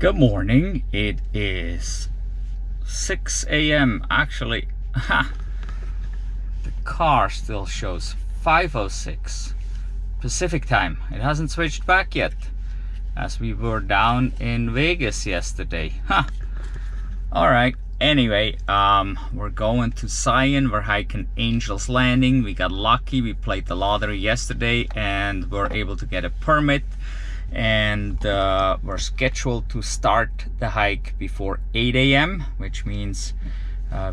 Good morning. It is 6 a.m. Actually, the car still shows 5:06 Pacific time. It hasn't switched back yet, as we were down in Vegas yesterday. All right. Anyway, we're going to Zion. We're hiking Angel's Landing. We got lucky. We played the lottery yesterday and were able to get a permit. And we're scheduled to start the hike before 8 a.m. which means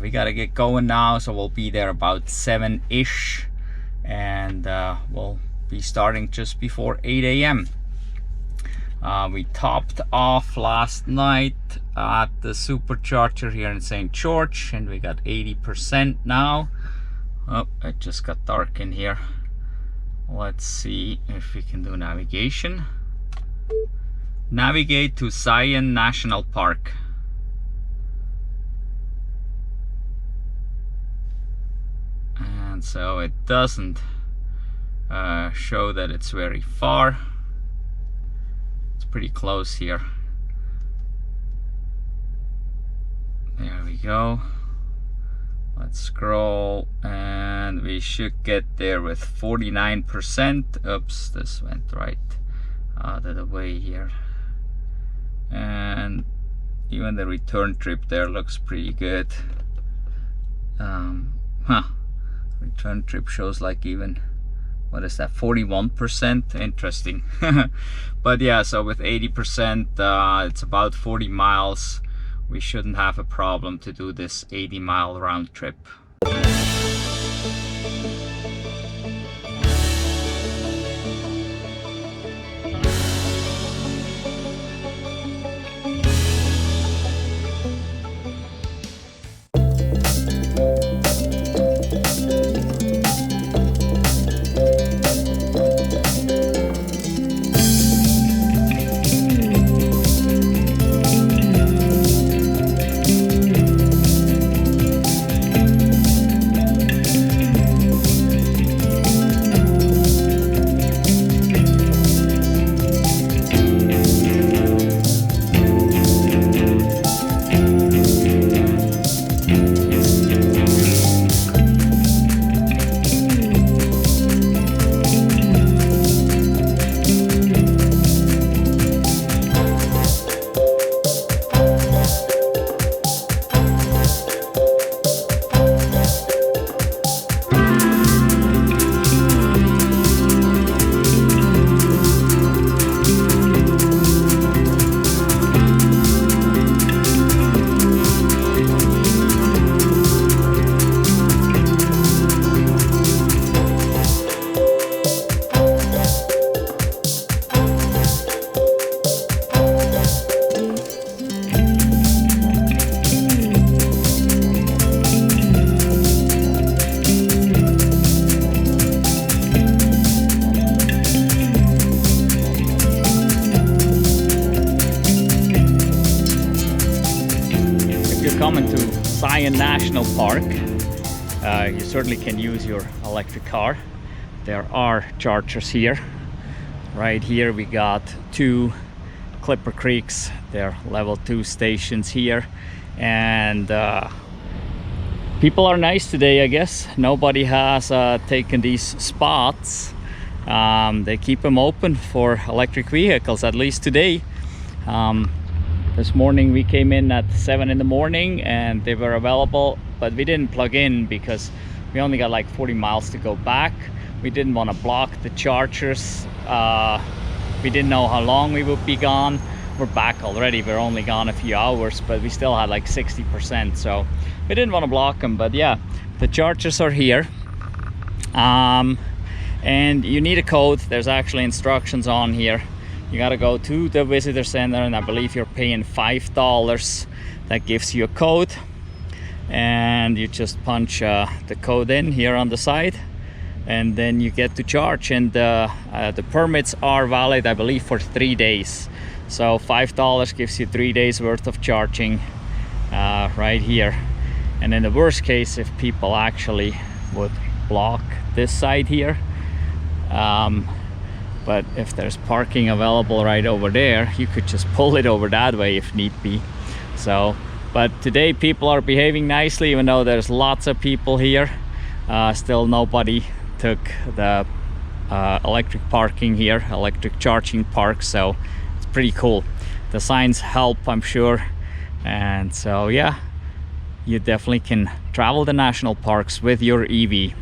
we gotta get going now, so we'll be there about 7-ish, and we'll be starting just before 8 a.m. We topped off last night at the Supercharger here in St. George, and we got 80% now. Oh, it just got dark in here. Let's see if we can do navigation. Navigate to Zion National Park. And so it doesn't show that it's very far. It's pretty close here. There we go. Let's scroll, and we should get there with 49%. Oops, this went right out of the way here. And even the return trip there looks pretty good. Return trip shows like even, what is that, 41%? Interesting. But yeah, so with 80%, it's about 40 miles. We shouldn't have a problem to do this 80-mile round trip. Coming to Zion National Park, you certainly can use your electric car. There are chargers here. Right here we got 2 Clipper Creeks. They're level 2 stations here, and people are nice today, I guess. Nobody has taken these spots. They keep them open for electric vehicles, at least today. This morning we came in at 7 in the morning and they were available, but we didn't plug in because we only got like 40 miles to go back. We didn't want to block the chargers. We didn't know how long we would be gone. We're back already. We're only gone a few hours, but we still had like 60%, so we didn't want to block them. But yeah, the chargers are here. And you need a code. There's actually instructions on here. You gotta go to the visitor center, and I believe you're paying $5. That gives you a code, and you just punch the code in here on the side, and then you get to charge. And the permits are valid, I believe, for 3 days. So $5 gives you 3 days worth of charging right here. And in the worst case, if people actually would block this side here, but if there's parking available right over there, you could just pull it over that way if need be. So, but today people are behaving nicely, even though there's lots of people here. Still nobody took the electric parking here, electric charging park, so it's pretty cool. The signs help, I'm sure. And so yeah, you definitely can travel the national parks with your EV.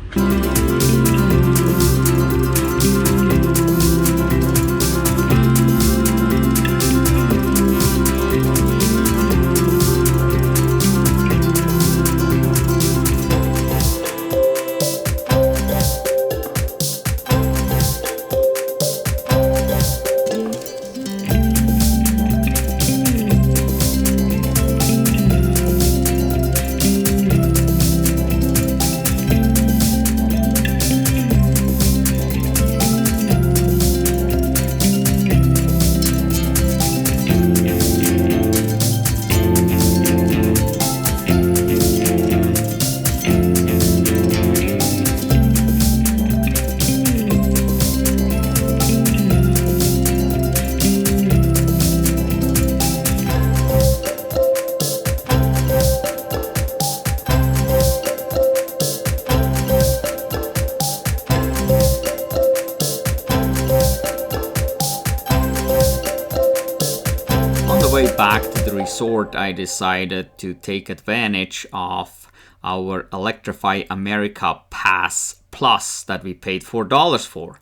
Back to the resort, I decided to take advantage of our Electrify America Pass Plus that we paid $4 for.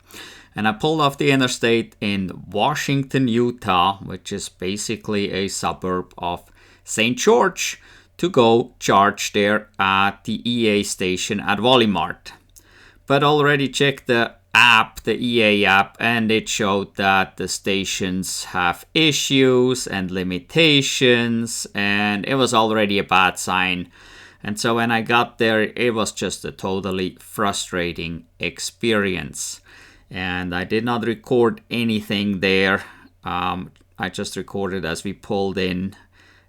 And I pulled off the interstate in Washington, Utah, which is basically a suburb of St. George, to go charge there at the EA station at Walmart. But already checked the app, the EA app, and it showed that the stations have issues and limitations, and it was already a bad sign. And so when I got there, it was just a totally frustrating experience. And I did not record anything there. I just recorded as we pulled in,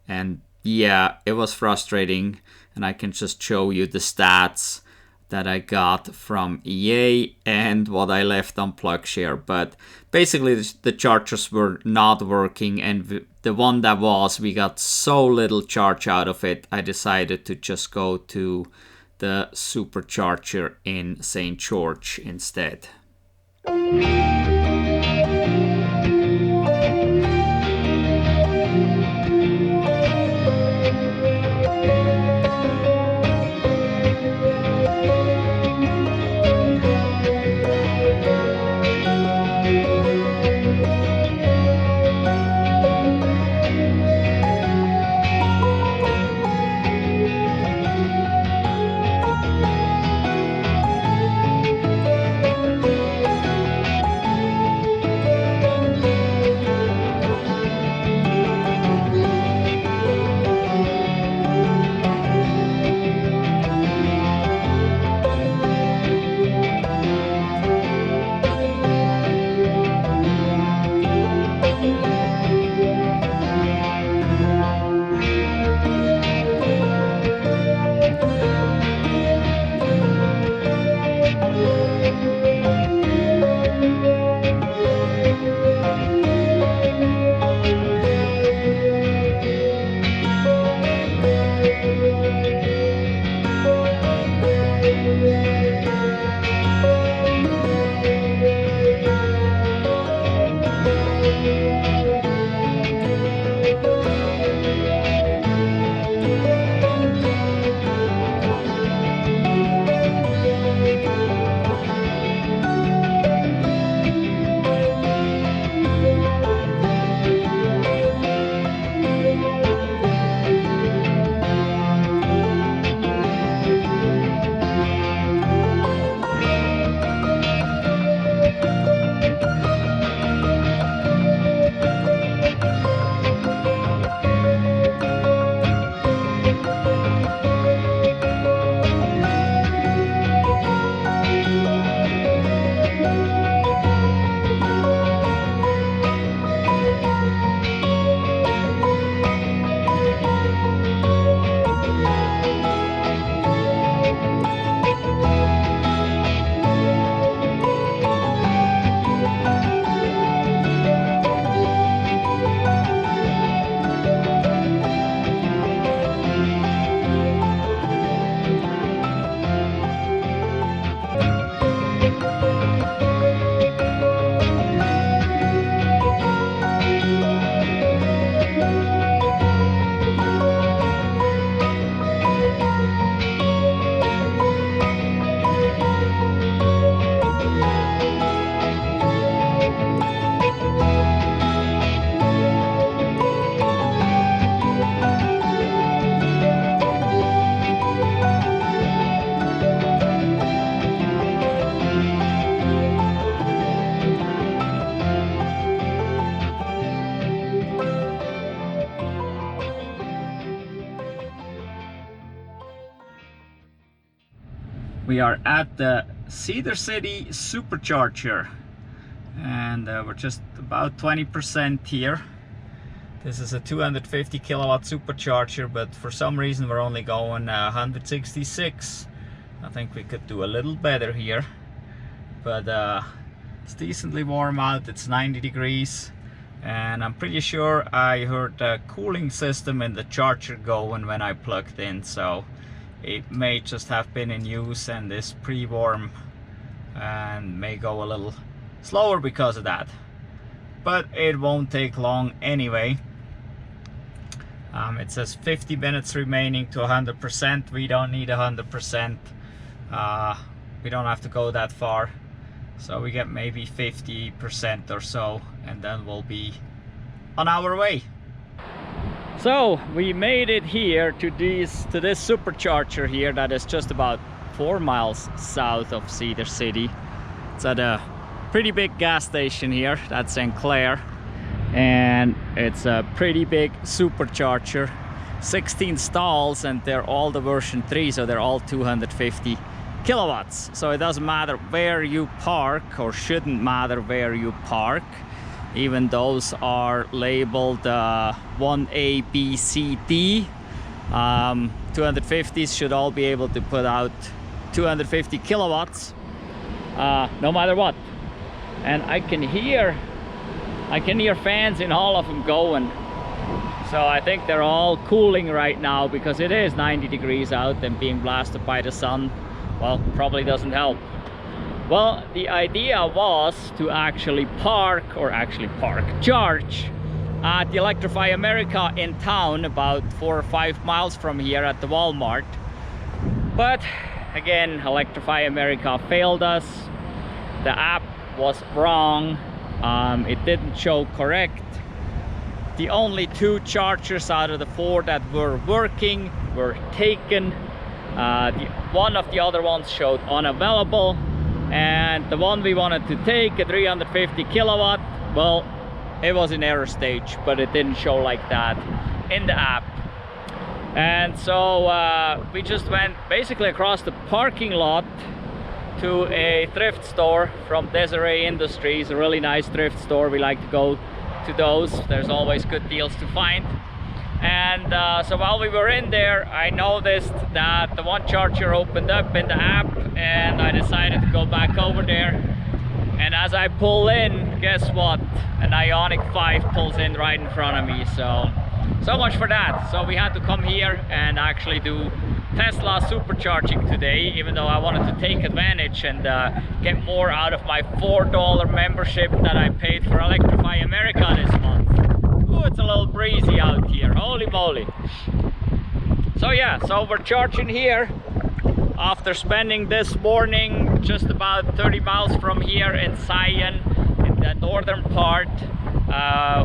and yeah, it was frustrating. And I can just show you the stats that I got from EA and what I left on PlugShare. But basically the chargers were not working, and the one that was, we got so little charge out of it, I decided to just go to the Supercharger in St. George instead. We are at the Cedar City Supercharger, and we're just about 20% here. This is a 250 kilowatt supercharger, but for some reason we're only going 166. I think we could do a little better here, but it's decently warm out. It's 90 degrees, and I'm pretty sure I heard the cooling system in the charger going when I plugged in, so it may just have been in use and is pre-warm and may go a little slower because of that, but it won't take long anyway. It says 50 minutes remaining to 100%. We don't need 100%. We don't have to go that far, so we get maybe 50% or so, and then we'll be on our way. So we made it here to this supercharger here that is just about 4 miles south of Cedar City. It's at a pretty big gas station here, that's St. Clair, and it's a pretty big supercharger. 16 stalls, and they're all the version 3, so they're all 250 kilowatts. So it doesn't matter where you park, or shouldn't matter where you park. Even those are labeled 1A, B, C, D. 250s should all be able to put out 250 kilowatts, no matter what. And I can hear fans in all of them going. So I think they're all cooling right now, because it is 90 degrees out, and being blasted by the sun, well, probably doesn't help. Well, the idea was to actually charge at the Electrify America in town, about 4 or 5 miles from here at the Walmart. But again, Electrify America failed us. The app was wrong. It didn't show correct. The only 2 chargers out of the 4 that were working were taken. One of the other ones showed unavailable, and the one we wanted to take, a 350 kilowatt, well, it was in error stage, but it didn't show like that in the app. And so we just went basically across the parking lot to a thrift store from Desiree Industries, a really nice thrift store. We like to go to those. There's always good deals to find. And so while we were in there, I noticed that the one charger opened up in the app, and I decided to go back over there. And as I pull in, guess what? An Ioniq 5 pulls in right in front of me. So much for that. So we had to come here and actually do Tesla supercharging today, even though I wanted to take advantage and get more out of my $4 membership that I paid for Electrify America this month. Ooh, it's a little breezy out here, holy moly. So yeah, so we're charging here after spending this morning just about 30 miles from here in Zion, in the northern part.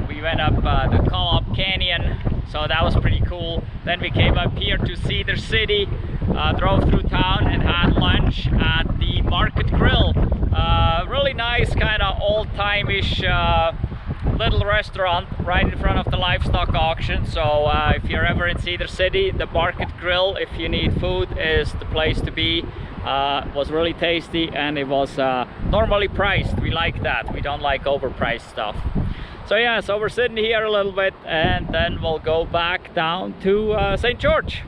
We went up the Kolob Canyon, so that was pretty cool. Then we came up here to Cedar City, drove through town and had lunch at the Market Grill. Really nice, kind of old-time-ish little restaurant right in front of the livestock auction. So if you're ever in Cedar City, the Market Grill, if you need food, is the place to be. Was really tasty, and it was normally priced. We like that. We don't like overpriced stuff. So yeah, so we're sitting here a little bit, and then we'll go back down to St. George.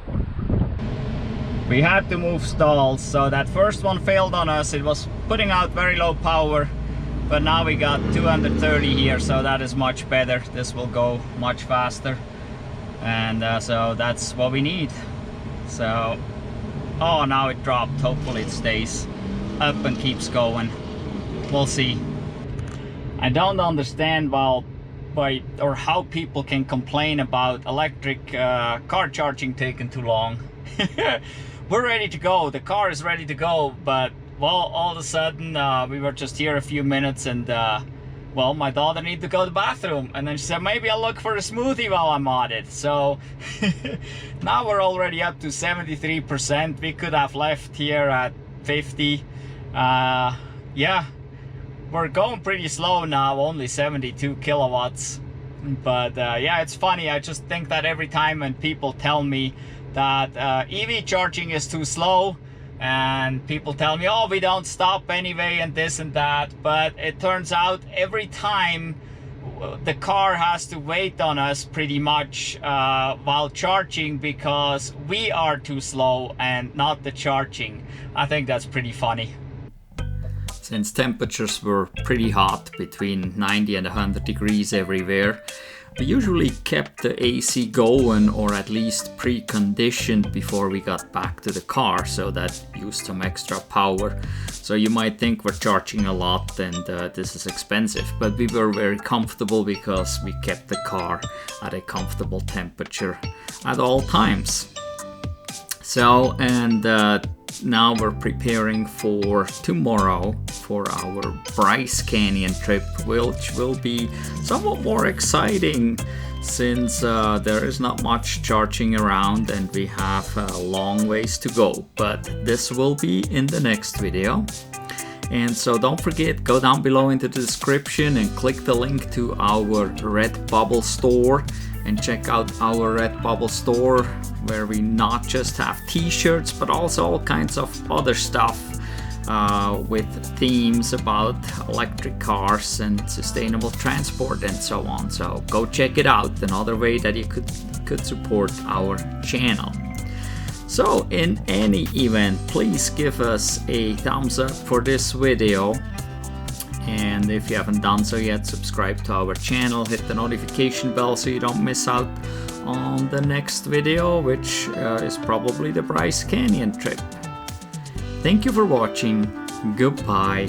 We had to move stalls, so that first one failed on us. It was putting out very low power, but now we got 230 here, so that is much better. This will go much faster, and so that's what we need. So, oh, now it dropped. Hopefully it stays up and keeps going. We'll see. I don't understand how people can complain about electric car charging taking too long. We're ready to go. The car is ready to go, but well, all of a sudden we were just here a few minutes, and well, my daughter needed to go to the bathroom, and then she said maybe I'll look for a smoothie while I'm on it. So now we're already up to 73%. We could have left here at 50. Yeah, we're going pretty slow now, only 72 kilowatts. But yeah, it's funny. I just think that every time when people tell me that EV charging is too slow, And people tell me, oh, we don't stop anyway and this and that, but it turns out every time the car has to wait on us pretty much while charging because we are too slow and not the charging. I think that's pretty funny. Since temperatures were pretty hot, between 90 and 100 degrees everywhere, we usually kept the AC going, or at least preconditioned, before we got back to the car, so that used some extra power. So you might think we're charging a lot and this is expensive, but we were very comfortable because we kept the car at a comfortable temperature at all times. So, and now we're preparing for tomorrow for our Bryce Canyon trip, which will be somewhat more exciting since there is not much charging around and we have a long ways to go. But this will be in the next video. And so don't forget, go down below into the description and click the link to our Redbubble store and check out our Redbubble store, where we not just have t-shirts but also all kinds of other stuff with themes about electric cars and sustainable transport and so on. So go check it out, another way that you could support our channel. So in any event, please give us a thumbs up for this video, and if you haven't done so yet, subscribe to our channel, hit the notification bell so you don't miss out on the next video, which is probably the Bryce Canyon trip. Thank you for watching. Goodbye.